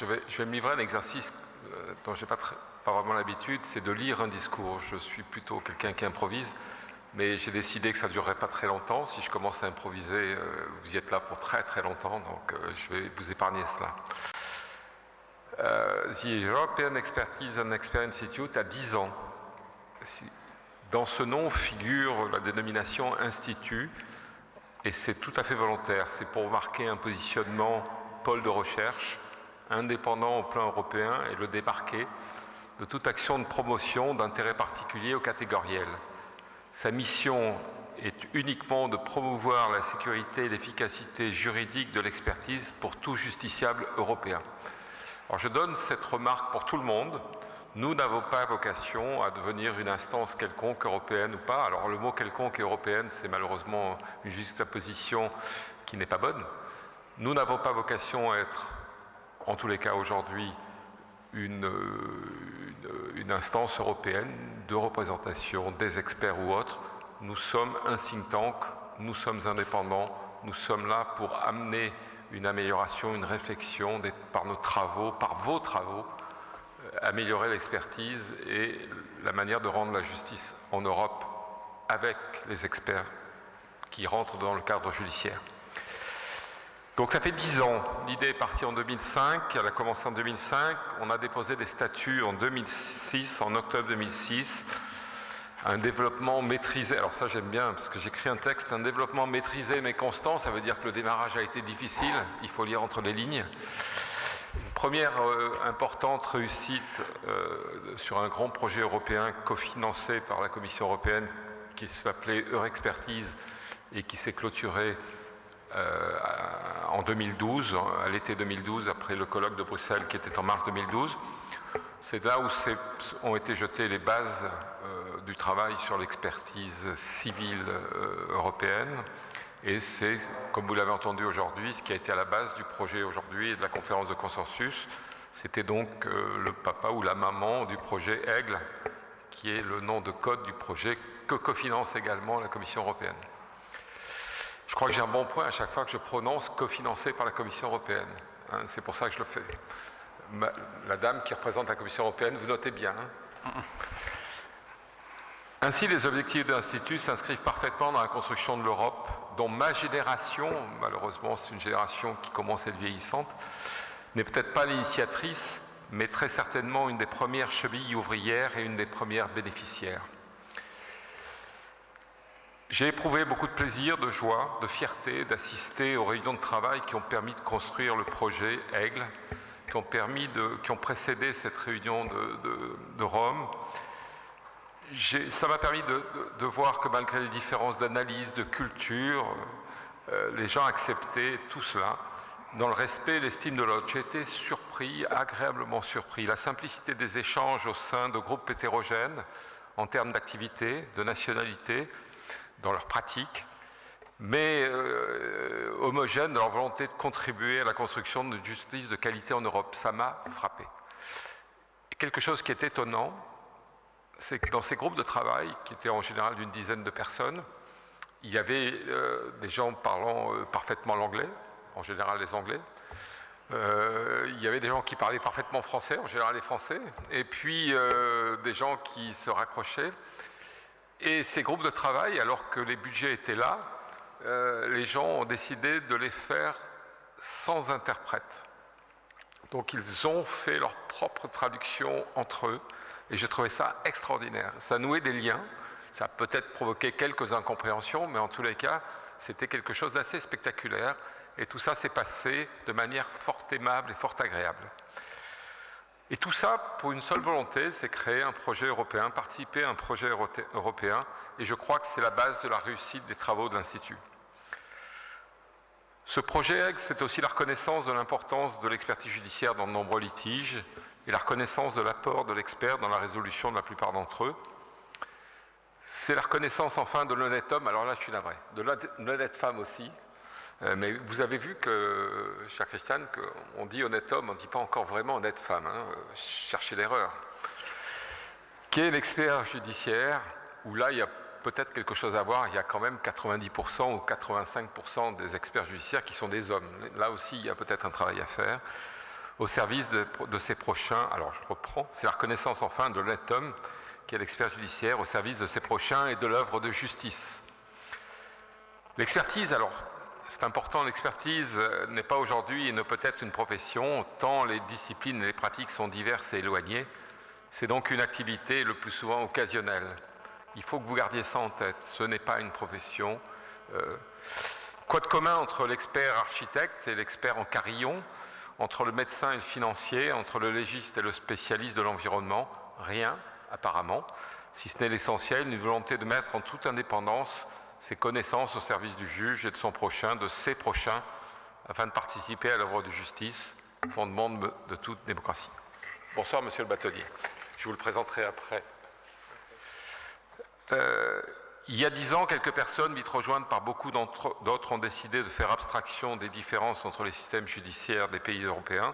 je vais me livrer à un exercice dont je n'ai pas vraiment l'habitude, c'est de lire un discours. Je suis plutôt quelqu'un qui improvise, mais j'ai décidé que ça ne durerait pas très longtemps. Si je commence à improviser, vous y êtes là pour très très longtemps, donc je vais vous épargner cela. The European Expertise and Experience Institute a 10 ans. Dans ce nom figure la dénomination Institut, et c'est tout à fait volontaire. C'est pour marquer un positionnement pôle de recherche, indépendant au plan européen et le démarquer de toute action de promotion d'intérêt particulier ou catégoriel. Sa mission est uniquement de promouvoir la sécurité et l'efficacité juridique de l'expertise pour tout justiciable européen. Alors je donne cette remarque pour tout le monde. Nous n'avons pas vocation à devenir une instance quelconque européenne ou pas. Alors le mot quelconque et européenne, c'est malheureusement une juxtaposition qui n'est pas bonne. Nous n'avons pas vocation à être, en tous les cas aujourd'hui, une instance européenne de représentation des experts ou autres. Nous sommes un think tank, nous sommes indépendants, nous sommes là pour amener une amélioration, une réflexion par nos travaux, par vos travaux, améliorer l'expertise et la manière de rendre la justice en Europe avec les experts qui rentrent dans le cadre judiciaire. Donc ça fait 10 ans, l'idée est partie en 2005, elle a commencé en 2005, on a déposé des statuts en 2006, en octobre 2006, un développement maîtrisé, alors ça j'aime bien parce que j'écris un texte, un développement maîtrisé mais constant, ça veut dire que le démarrage a été difficile, il faut lire entre les lignes. Une première importante réussite sur un grand projet européen cofinancé par la Commission européenne qui s'appelait Eurexpertise et qui s'est clôturé en 2012, à l'été 2012, après le colloque de Bruxelles qui était en mars 2012. C'est là où ont été jetées les bases du travail sur l'expertise civile européenne. Et c'est, comme vous l'avez entendu aujourd'hui, ce qui a été à la base du projet aujourd'hui et de la conférence de consensus. C'était donc le papa ou la maman du projet Aigle, qui est le nom de code du projet que cofinance également la Commission européenne. Je crois que j'ai un bon point à chaque fois que je prononce cofinancé par la Commission européenne. Hein, c'est pour ça que je le fais. La dame qui représente la Commission européenne, vous notez bien. Hein. Ainsi, les objectifs de l'Institut s'inscrivent parfaitement dans la construction de l'Europe, dont ma génération, malheureusement c'est une génération qui commence à être vieillissante, n'est peut-être pas l'initiatrice, mais très certainement une des premières chevilles ouvrières et une des premières bénéficiaires. J'ai éprouvé beaucoup de plaisir, de joie, de fierté d'assister aux réunions de travail qui ont permis de construire le projet Aigle, qui ont précédé cette réunion de Rome. Ça m'a permis de voir que malgré les différences d'analyse, de culture, les gens acceptaient tout cela dans le respect et l'estime de l'autre. J'ai été surpris, agréablement surpris. La simplicité des échanges au sein de groupes hétérogènes en termes d'activité, de nationalité, dans leur pratique, mais homogènes dans leur volonté de contribuer à la construction de justice de qualité en Europe. Ça m'a frappé. Et quelque chose qui est étonnant, c'est que dans ces groupes de travail, qui étaient en général d'une dizaine de personnes, il y avait des gens parlant parfaitement l'anglais, en général les Anglais. Il y avait des gens qui parlaient parfaitement français, en général les Français, et puis des gens qui se raccrochaient. Et ces groupes de travail, alors que les budgets étaient là, les gens ont décidé de les faire sans interprète. Donc ils ont fait leur propre traduction entre eux, et j'ai trouvé ça extraordinaire. Ça nouait des liens, ça a peut-être provoqué quelques incompréhensions, mais en tous les cas, c'était quelque chose d'assez spectaculaire, et tout ça s'est passé de manière fort aimable et fort agréable. Et tout ça pour une seule volonté, c'est créer un projet européen, participer à un projet européen, et je crois que c'est la base de la réussite des travaux de l'Institut. Ce projet Aigle, c'est aussi la reconnaissance de l'importance de l'expertise judiciaire dans de nombreux litiges, et la reconnaissance de l'apport de l'expert dans la résolution de la plupart d'entre eux. C'est la reconnaissance enfin de l'honnête homme, alors là je suis navré, de l'honnête femme aussi. Mais vous avez vu que, chère Christiane, qu'on dit honnête homme, on ne dit pas encore vraiment honnête femme, hein, cherchez l'erreur. Qui est l'expert judiciaire, où là il y a peut-être quelque chose à voir, il y a quand même 90% ou 85% des experts judiciaires qui sont des hommes. Là aussi il y a peut-être un travail à faire. au service de ses prochains. Alors je reprends, c'est la reconnaissance enfin de l'homme qui est l'expert judiciaire au service de ses prochains et de l'œuvre de justice. L'expertise, alors c'est important, l'expertise n'est pas aujourd'hui et ne peut être une profession, tant les disciplines et les pratiques sont diverses et éloignées. C'est donc une activité le plus souvent occasionnelle. Il faut que vous gardiez ça en tête, ce n'est pas une profession. Quoi de commun entre l'expert architecte et l'expert en carillon, entre le médecin et le financier, entre le légiste et le spécialiste de l'environnement? Rien, apparemment, si ce n'est l'essentiel, une volonté de mettre en toute indépendance ses connaissances au service du juge et de son prochain, de ses prochains, afin de participer à l'œuvre de justice, fondement de toute démocratie. Bonsoir, monsieur le bâtonnier. Je vous le présenterai après. Il y a 10 ans, quelques personnes, vite rejointes par beaucoup d'autres, ont décidé de faire abstraction des différences entre les systèmes judiciaires des pays européens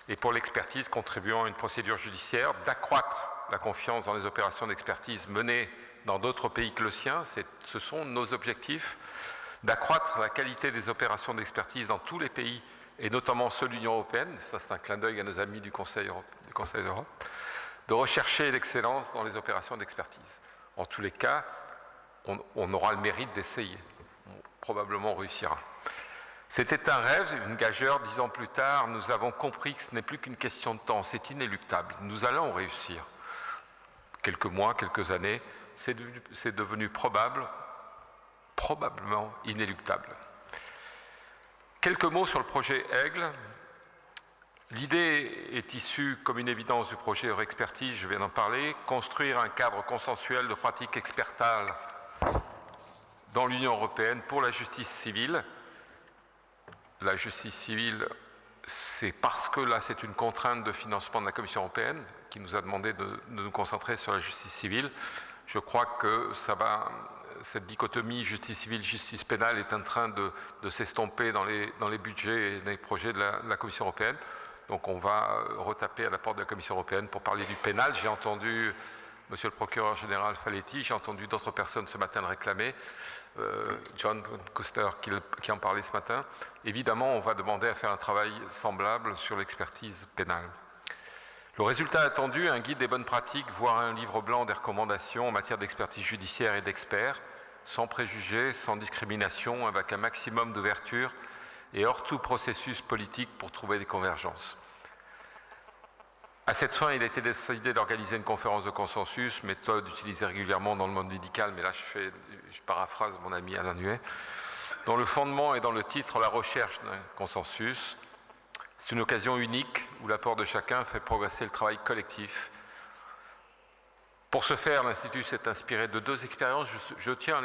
et pour l'expertise contribuant à une procédure judiciaire, d'accroître la confiance dans les opérations d'expertise menées dans d'autres pays que le sien, ce sont nos objectifs, d'accroître la qualité des opérations d'expertise dans tous les pays, et notamment ceux de l'Union européenne, ça c'est un clin d'œil à nos amis du Conseil d'Europe, de rechercher l'excellence dans les opérations d'expertise. En tous les cas, on aura le mérite d'essayer, probablement on réussira. C'était un rêve, une gageure. 10 ans plus tard, nous avons compris que ce n'est plus qu'une question de temps, c'est inéluctable. Nous allons réussir. Quelques mois, quelques années, c'est devenu probablement inéluctable. Quelques mots sur le projet Aigle. L'idée est issue comme une évidence du projet Eurexpertise, je viens d'en parler, construire un cadre consensuel de pratique expertale dans l'Union européenne pour la justice civile. La justice civile, c'est parce que là, c'est une contrainte de financement de la Commission européenne qui nous a demandé de nous concentrer sur la justice civile. Je crois que cette dichotomie justice civile, justice pénale est en train de s'estomper dans les budgets et dans les projets de la Commission européenne. Donc on va retaper à la porte de la Commission européenne pour parler du pénal. J'ai entendu monsieur le procureur général Faletti, j'ai entendu d'autres personnes ce matin le réclamer, John Custer qui en parlait ce matin. Évidemment, on va demander à faire un travail semblable sur l'expertise pénale. Le résultat attendu, un guide des bonnes pratiques, voire un livre blanc des recommandations en matière d'expertise judiciaire et d'experts, sans préjugés, sans discrimination, avec un maximum d'ouverture et hors tout processus politique pour trouver des convergences. À cette fin, il a été décidé d'organiser une conférence de consensus, méthode utilisée régulièrement dans le monde médical, mais là je paraphrase mon ami Alain Nuet, dont le fondement est dans le titre « La recherche d'un consensus ». C'est une occasion unique où l'apport de chacun fait progresser le travail collectif. Pour ce faire, l'Institut s'est inspiré de 2 expériences. Je tiens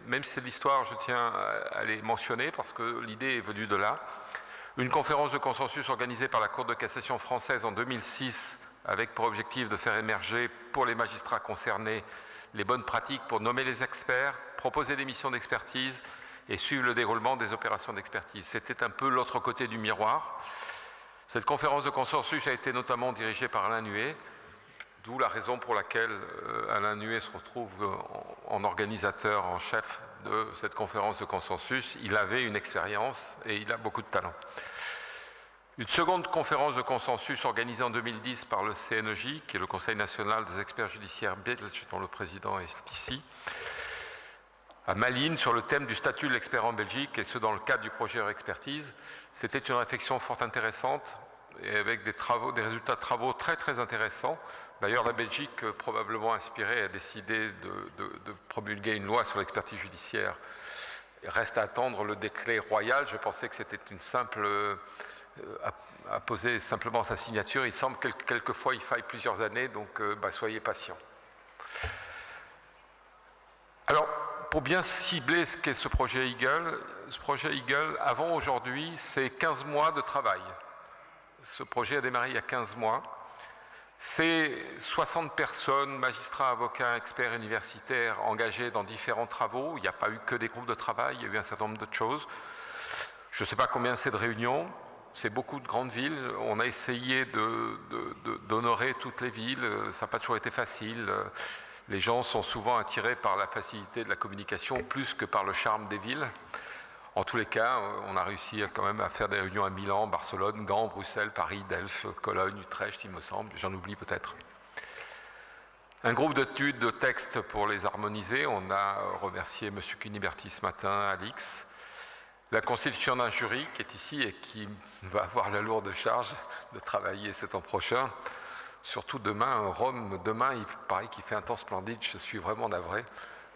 même si c'est de l'histoire, je tiens à les mentionner parce que l'idée est venue de là. Une conférence de consensus organisée par la Cour de cassation française en 2006 avec pour objectif de faire émerger pour les magistrats concernés les bonnes pratiques pour nommer les experts, proposer des missions d'expertise et suivre le déroulement des opérations d'expertise. C'était un peu l'autre côté du miroir. Cette conférence de consensus a été notamment dirigée par Alain Nuet, d'où la raison pour laquelle Alain Nuet se retrouve en organisateur, en chef de cette conférence de consensus. Il avait une expérience et il a beaucoup de talent. Une seconde conférence de consensus organisée en 2010 par le CNEJ, qui est le Conseil national des experts judiciaires belges, dont le président est ici, à Malines, sur le thème du statut de l'expert en Belgique, et ce dans le cadre du projet Eurexpertise. C'était une réflexion fort intéressante, et avec des résultats de travaux très très intéressants. D'ailleurs, la Belgique, probablement inspirée, a décidé de promulguer une loi sur l'expertise judiciaire. Il reste à attendre le décret royal. Je pensais que c'était une simple... à poser simplement sa signature. Il semble que quelquefois il faille plusieurs années, donc soyez patients. Alors, pour bien cibler ce qu'est ce projet Eagle, avant aujourd'hui, c'est 15 mois de travail. Ce projet a démarré il y a 15 mois. C'est 60 personnes, magistrats, avocats, experts universitaires engagés dans différents travaux. Il n'y a pas eu que des groupes de travail, il y a eu un certain nombre d'autres choses. Je ne sais pas combien c'est de réunions. C'est beaucoup de grandes villes. On a essayé d'honorer toutes les villes. Ça n'a pas toujours été facile. Les gens sont souvent attirés par la facilité de la communication plus que par le charme des villes. En tous les cas, on a réussi quand même à faire des réunions à Milan, Barcelone, Gand, Bruxelles, Paris, Delft, Cologne, Utrecht, il me semble, j'en oublie peut-être. Un groupe d'études de textes pour les harmoniser, on a remercié M. Cuniberti ce matin, Alix. La constitution d'un jury qui est ici et qui va avoir la lourde charge de travailler cet an prochain. Surtout demain, Rome, demain, il paraît qu'il fait un temps splendide, je suis vraiment navré,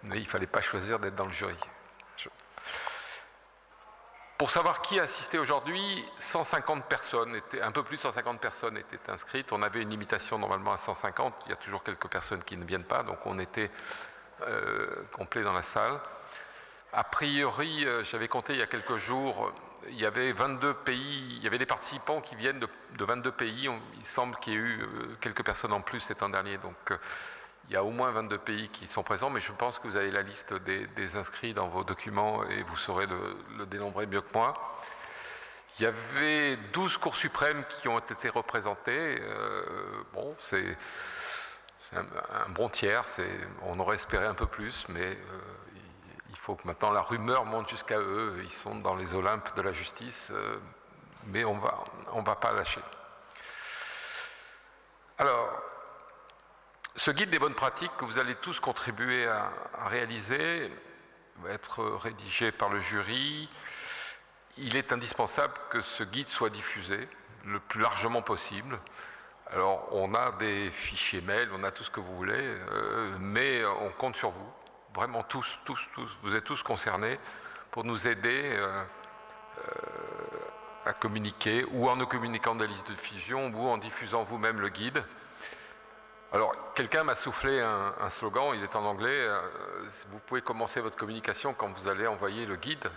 mais il ne fallait pas choisir d'être dans le jury. Pour savoir qui assistait aujourd'hui, 150 personnes, un peu plus de 150 personnes étaient inscrites. On avait une limitation normalement à 150, il y a toujours quelques personnes qui ne viennent pas, donc on était complet dans la salle. A priori, j'avais compté il y a quelques jours, il y avait 22 pays, il y avait des participants qui viennent de 22 pays. Il semble qu'il y ait eu quelques personnes en plus cet an dernier, donc il y a au moins 22 pays qui sont présents, mais je pense que vous avez la liste des inscrits dans vos documents et vous saurez le dénombrer mieux que moi. Il y avait 12 cours suprêmes qui ont été représentés. Bon, c'est un bon tiers, on aurait espéré un peu plus, mais il faut que maintenant la rumeur monte jusqu'à eux. Ils sont dans les Olympes de la justice, mais on va pas lâcher. Alors, ce guide des bonnes pratiques que vous allez tous contribuer à réaliser va être rédigé par le jury. Il est indispensable que ce guide soit diffusé le plus largement possible. Alors, on a des fichiers mail, on a tout ce que vous voulez, mais on compte sur vous. Vraiment tous, vous êtes tous concernés pour nous aider à communiquer, ou en nous communiquant des listes de diffusion, ou en diffusant vous-même le guide. Alors, quelqu'un m'a soufflé un slogan, il est en anglais, vous pouvez commencer votre communication quand vous allez envoyer le guide.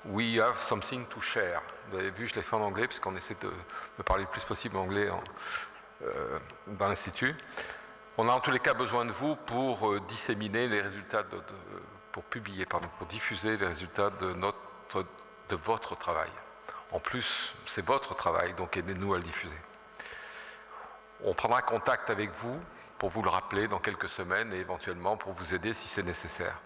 We have something to share. Vous avez vu, je l'ai fait en anglais, puisqu'on essaie de parler le plus possible anglais dans l'Institut. On a en tous les cas besoin de vous pour disséminer les résultats, pour diffuser les résultats de votre travail. En plus, c'est votre travail, donc aidez-nous à le diffuser. On prendra contact avec vous pour vous le rappeler dans quelques semaines et éventuellement pour vous aider si c'est nécessaire.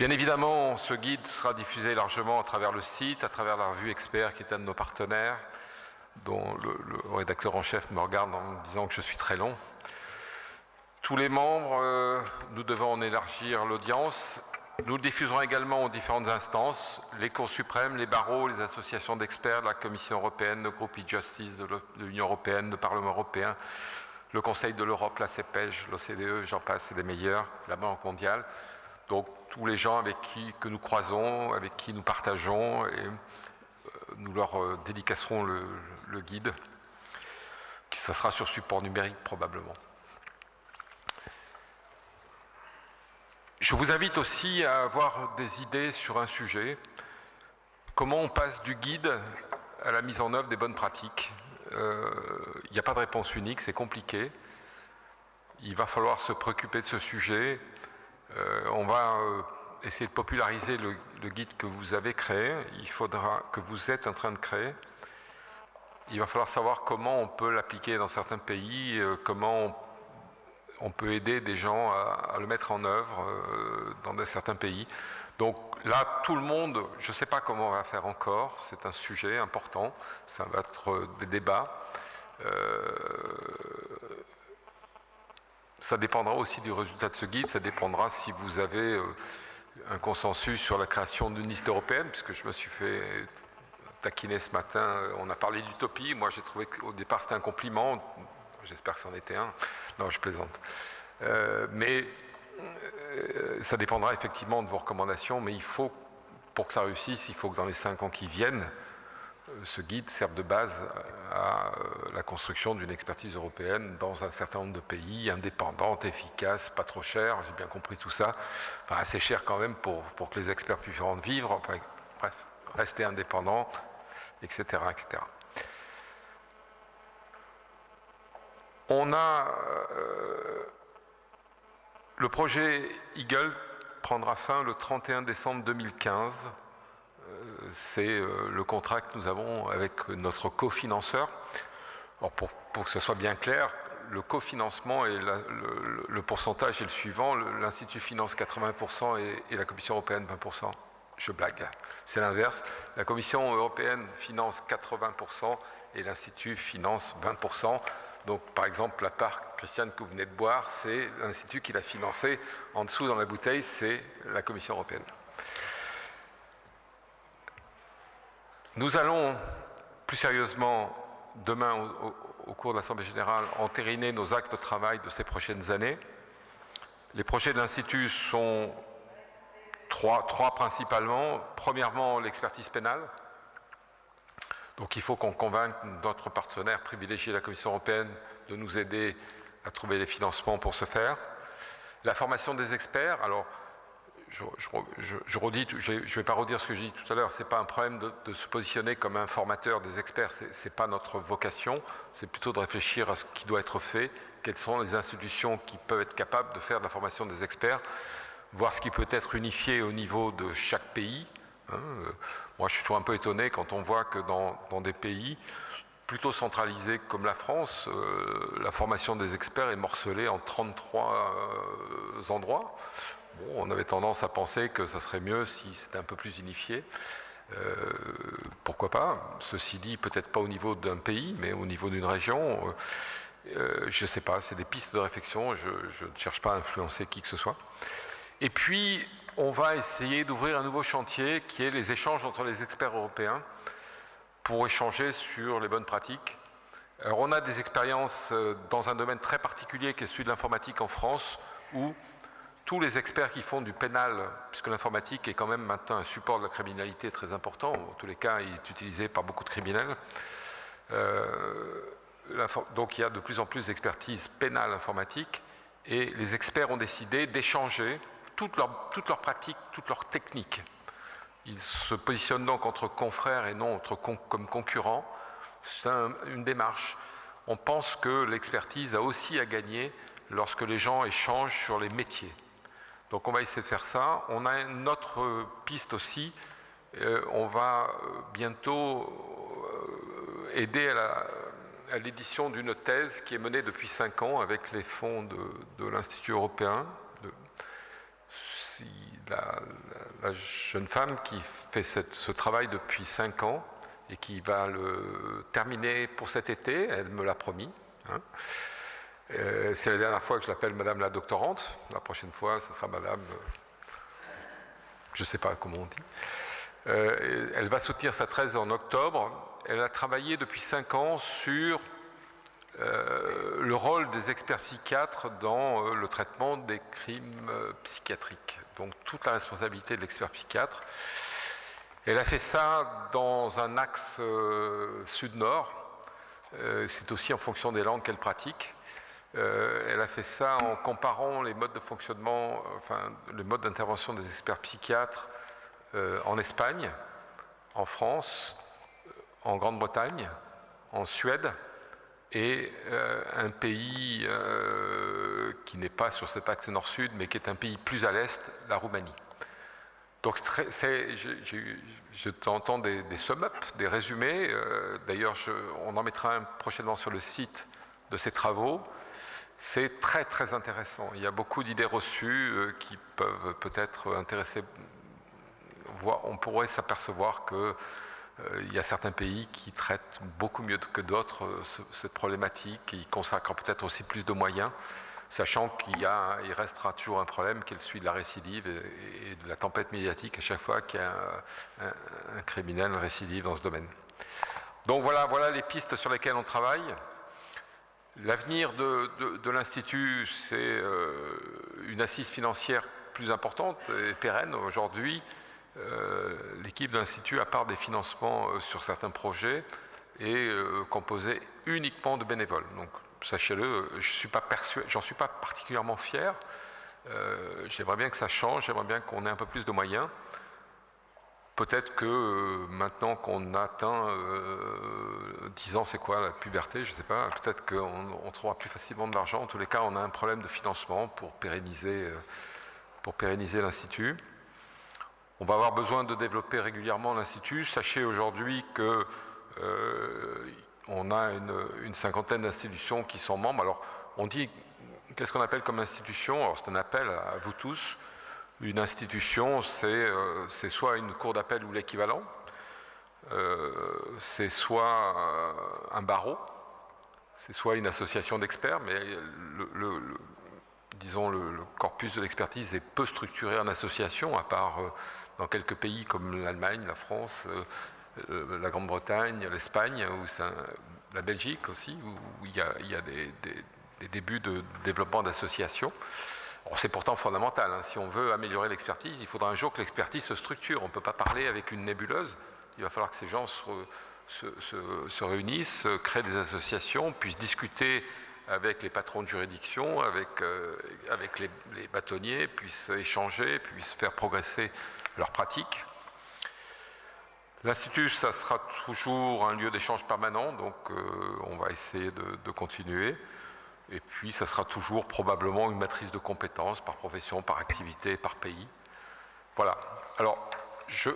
Bien évidemment, ce guide sera diffusé largement à travers le site, à travers la revue Expert qui est un de nos partenaires, dont le rédacteur en chef me regarde en me disant que je suis très long. Tous les membres, nous devons en élargir l'audience. Nous le diffuserons également aux différentes instances, les cours suprêmes, les barreaux, les associations d'experts, la Commission européenne, le groupe e-Justice de l'Union européenne, le Parlement européen, le Conseil de l'Europe, la CEPEJ, l'OCDE, j'en passe, c'est des meilleurs, la Banque mondiale. Donc tous les gens que nous croisons, avec qui nous partageons, et nous leur dédicacerons le guide, qui ça sera sur support numérique probablement. Je vous invite aussi à avoir des idées sur un sujet. Comment on passe du guide à la mise en œuvre des bonnes pratiques? Il n'y a pas de réponse unique, c'est compliqué. Il va falloir se préoccuper de ce sujet. On va essayer de populariser le guide que vous avez créé, que vous êtes en train de créer. Il va falloir savoir comment on peut l'appliquer dans certains pays, comment on peut aider des gens à le mettre en œuvre dans certains pays. Donc là, tout le monde, je ne sais pas comment on va faire encore, c'est un sujet important, ça va être des débats. Ça dépendra aussi du résultat de ce guide, ça dépendra si vous avez un consensus sur la création d'une liste européenne, puisque je me suis fait taquiner ce matin, on a parlé d'utopie, moi j'ai trouvé qu'au départ c'était un compliment, j'espère que c'en était un, non je plaisante. Mais ça dépendra effectivement de vos recommandations, mais il faut, pour que ça réussisse, il faut que dans les 5 ans qui viennent, ce guide serve de base à la construction d'une expertise européenne dans un certain nombre de pays, indépendante, efficace, pas trop chère, j'ai bien compris tout ça, enfin assez cher quand même pour que les experts puissent en vivre, enfin bref, rester indépendants, etc., etc. On a le projet Eagle prendra fin le 31 décembre 2015. C'est le contrat que nous avons avec notre cofinanceur. Alors pour que ce soit bien clair, le cofinancement et le pourcentage est le suivant. L'Institut finance 80% et la Commission européenne 20%. Je blague, c'est l'inverse. La Commission européenne finance 80% et l'Institut finance 20%. Donc, par exemple, la part, Christiane, que vous venez de boire, c'est l'Institut qui l'a financé. En dessous, dans la bouteille, c'est la Commission européenne. Nous allons, plus sérieusement, demain, au cours de l'Assemblée générale, entériner nos axes de travail de ces prochaines années. Les projets de l'Institut sont trois principalement. Premièrement, l'expertise pénale. Donc il faut qu'on convainque notre partenaire privilégié, la Commission européenne, de nous aider à trouver les financements pour ce faire. La formation des experts, alors je redis, je ne vais pas redire ce que j'ai dit tout à l'heure, ce n'est pas un problème de se positionner comme un formateur des experts, ce n'est pas notre vocation, c'est plutôt de réfléchir à ce qui doit être fait, quelles sont les institutions qui peuvent être capables de faire de la formation des experts, voir ce qui peut être unifié au niveau de chaque pays. Moi, je suis toujours un peu étonné quand on voit que dans des pays plutôt centralisés comme la France, la formation des experts est morcelée en 33 endroits. Bon, on avait tendance à penser que ça serait mieux si c'était un peu plus unifié. Pourquoi pas? Ceci dit, peut-être pas au niveau d'un pays, mais au niveau d'une région. Je ne sais pas, c'est des pistes de réflexion, je ne cherche pas à influencer qui que ce soit. Et puis, on va essayer d'ouvrir un nouveau chantier qui est les échanges entre les experts européens pour échanger sur les bonnes pratiques. Alors, on a des expériences dans un domaine très particulier qui est celui de l'informatique en France, où tous les experts qui font du pénal, puisque l'informatique est quand même maintenant un support de la criminalité très important, en tous les cas il est utilisé par beaucoup de criminels, donc il y a de plus en plus d'expertise pénale informatique, et les experts ont décidé d'échanger toutes leurs pratiques, toutes leurs techniques. Ils se positionnent donc entre confrères et non comme concurrents. C'est une démarche. On pense que l'expertise a aussi à gagner lorsque les gens échangent sur les métiers. Donc on va essayer de faire ça. On a une autre piste aussi. On va bientôt aider à l'édition d'une thèse qui est menée depuis 5 ans avec les fonds de l'Institut européen. La jeune femme qui fait ce travail depuis 5 ans et qui va le terminer pour cet été, elle me l'a promis. C'est la dernière fois que je l'appelle Madame la doctorante. La prochaine fois, ce sera Madame, je ne sais pas comment on dit. Elle va soutenir sa thèse en octobre. Elle a travaillé depuis 5 ans sur le rôle des experts psychiatres dans le traitement des crimes psychiatriques. Donc toute la responsabilité de l'expert psychiatre. Elle a fait ça dans un axe sud-nord. C'est aussi en fonction des langues qu'elle pratique. Elle a fait ça en comparant les modes de fonctionnement, enfin les modes d'intervention des experts psychiatres en Espagne, en France, en Grande-Bretagne, en Suède et un pays qui n'est pas sur cet axe nord-sud mais qui est un pays plus à l'est, la Roumanie. Donc je t'entends des sum-up, des résumés. D'ailleurs, on en mettra un prochainement sur le site de ces travaux. C'est très très intéressant. Il y a beaucoup d'idées reçues qui peuvent peut-être intéresser. On pourrait s'apercevoir qu'il y a certains pays qui traitent beaucoup mieux que d'autres cette problématique, qui consacrent peut-être aussi plus de moyens, sachant qu'il restera toujours un problème qui est celui de la récidive et de la tempête médiatique à chaque fois qu'il y a un criminel récidive dans ce domaine. Donc voilà les pistes sur lesquelles on travaille. L'avenir de l'Institut, c'est une assise financière plus importante et pérenne. Aujourd'hui, l'équipe de l'Institut, à part des financements sur certains projets, est composée uniquement de bénévoles. Donc, sachez-le, j'en suis pas particulièrement fier. J'aimerais bien que ça change, j'aimerais bien qu'on ait un peu plus de moyens. Peut-être que maintenant qu'on atteint 10 ans, c'est quoi la puberté, je ne sais pas, peut-être qu'on trouvera plus facilement de l'argent. En tous les cas, on a un problème de financement pour pérenniser l'Institut. On va avoir besoin de développer régulièrement l'Institut. Sachez aujourd'hui que on a une cinquantaine d'institutions qui sont membres. Alors, on dit, qu'est-ce qu'on appelle comme institution? Alors, c'est un appel à vous tous. Une institution, c'est soit une cour d'appel ou l'équivalent, c'est soit un barreau, c'est soit une association d'experts, mais disons, le corpus de l'expertise est peu structuré en association, à part dans quelques pays comme l'Allemagne, la France, la Grande-Bretagne, l'Espagne, ou la Belgique aussi, où il y a des débuts de développement d'associations. C'est pourtant fondamental, hein. Si on veut améliorer l'expertise, il faudra un jour que l'expertise se structure. On ne peut pas parler avec une nébuleuse. Il va falloir que ces gens se réunissent, créent des associations, puissent discuter avec les patrons de juridiction, avec les bâtonniers, puissent échanger, puissent faire progresser leurs pratiques. L'Institut, ça sera toujours un lieu d'échange permanent, donc on va essayer de continuer. Et puis, ça sera toujours probablement une matrice de compétences par profession, par activité, par pays. Voilà. Alors, je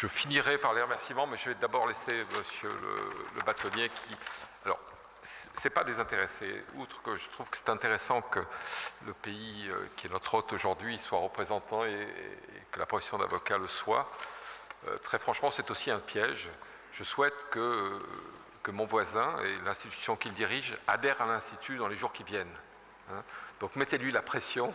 finirai par les remerciements, mais je vais d'abord laisser monsieur le bâtonnier qui... Alors, c'est pas désintéressé. Outre que je trouve que c'est intéressant que le pays qui est notre hôte aujourd'hui soit représentant et que la profession d'avocat le soit, très franchement, c'est aussi un piège. Je souhaite que mon voisin et l'institution qu'il dirige adhèrent à l'Institut dans les jours qui viennent. Donc mettez-lui la pression,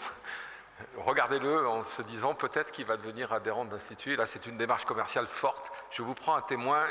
regardez-le en se disant peut-être qu'il va devenir adhérent de l'Institut. Et là, c'est une démarche commerciale forte. Je vous prends un témoin.